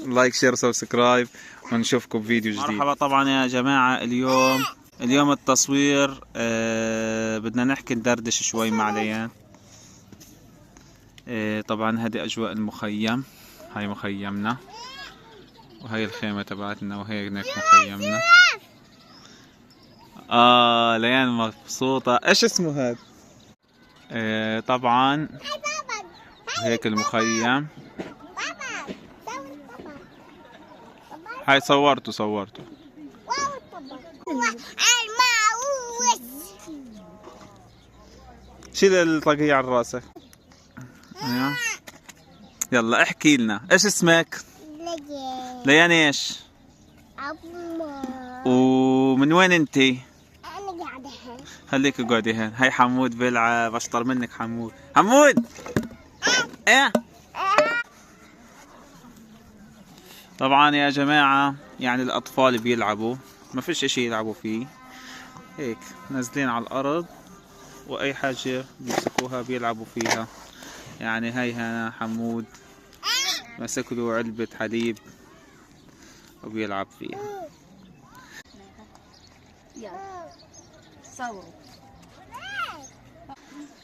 لايك شير سبسكرايب، ونشوفكم بفيديو جديد. مرحبا. طبعا يا جماعة اليوم التصوير بدنا نحكي ندردش شوي مع ليان. طبعا هذه اجواء المخيم، هاي مخيمنا وهي الخيمة تبعتنا وهي هناك مخيمنا. ليان مبسوطة. ايش اسمه هذا؟ طبعا هيك المخيم. هاي صورته شيل الطاقية عن راسك. يلا احكي لنا ايش اسمك؟ ليان. ايش؟ ومن وين انتي؟ انا قاعدة هون. خليك قاعدة هون. هاي حمود بيلعب. اشطر منك حمود. ايه. طبعا يا جماعة يعني الاطفال بيلعبوا، ما فيش اشي يلعبوا فيه، هيك نازلين على الارض واي حاجة بيمسكوها بيلعبوا فيها. يعني هاي هنا حمود مسك له علبة حليب وبيلعب فيها.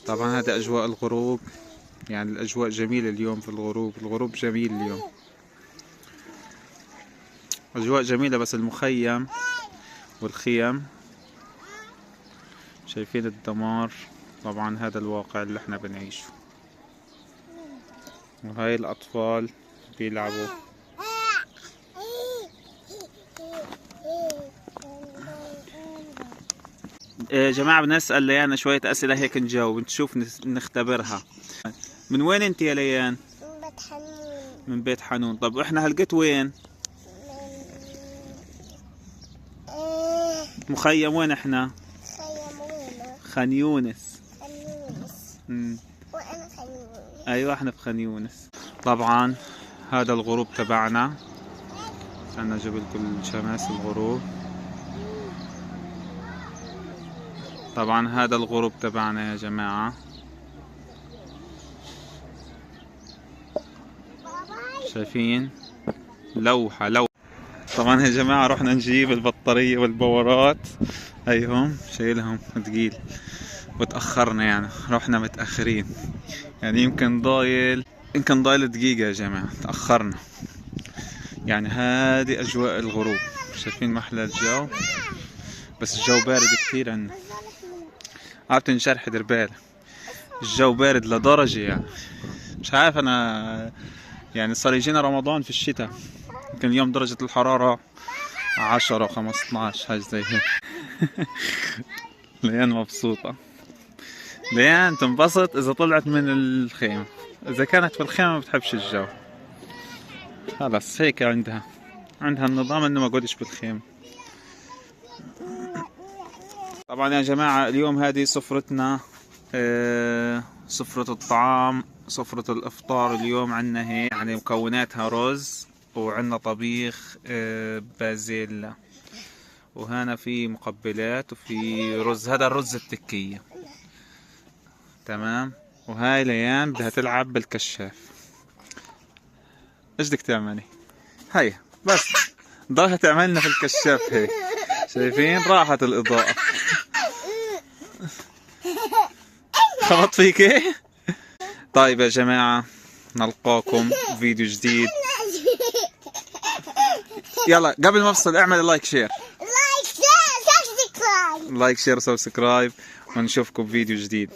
طبعا هذا اجواء الغروب، يعني الاجواء جميلة اليوم في الغروب جميل اليوم، اجواء جميلة. بس المخيم والخيم شايفين الدمار. طبعا هذا الواقع اللي احنا بنعيشه، وهاي الاطفال بيلعبوا. يا جماعة بنسأل ليان شوية اسئلة هيك نجاوب نشوف نختبرها. من وين انت يا ليان؟ من بيت حنون. من بيت حنون. طب احنا هلقيت وين؟ مخيم وين احنا؟ خيم وينه؟ خان يونس. خان يونس. وانا خان يونس. ايوه احنا في خان يونس. طبعا هذا الغروب تبعنا، انا اجيب لكم شمس الغروب. طبعا هذا الغروب تبعنا يا جماعة، شايفين لوحة. طبعا يا جماعة رحنا نجيب البطارية والبورات، هيهم شايلهم ثقيل وتأخرنا، يعني رحنا متأخرين، يعني يمكن ضايل دقيقة يا جماعة تأخرنا. يعني هذه أجواء الغروب، شايفين محلى الجو، بس الجو بارد كثير عنا. عارفين شرح دربالة الجو بارد لدرجة يعني مش عارف أنا، يعني صار يجينا رمضان في الشتاء. يمكن اليوم درجة الحرارة 10 15 حاجة زي هيك. ليان مبسوطة. ليان تنبسط إذا طلعت من الخيمة، إذا كانت في الخيمة ما بتحبش الجو. خلص هيك عندها النظام إنه ما قعدش بالخيمة. طبعا يا جماعة اليوم هذه سفرتنا، سفرة الطعام، سفرة الإفطار. اليوم عنا هيك يعني مكوناتها رز، وعندنا طبيخ بازيلا، وهنا في مقبلات، وفي رز. هذا الرز التكية تمام. وهاي ليان بدها تلعب بالكشاف. ايش بدك تعملي؟ هيا بس ضلها تعملنا في الكشاف هيك. شايفين راحت الإضاءة. خبط فيك. طيب يا جماعة نلقاكم فيديو جديد. يلا قبل ما افصل اعمل لايك شير سبسكرايب، ونشوفكم فيديو جديد.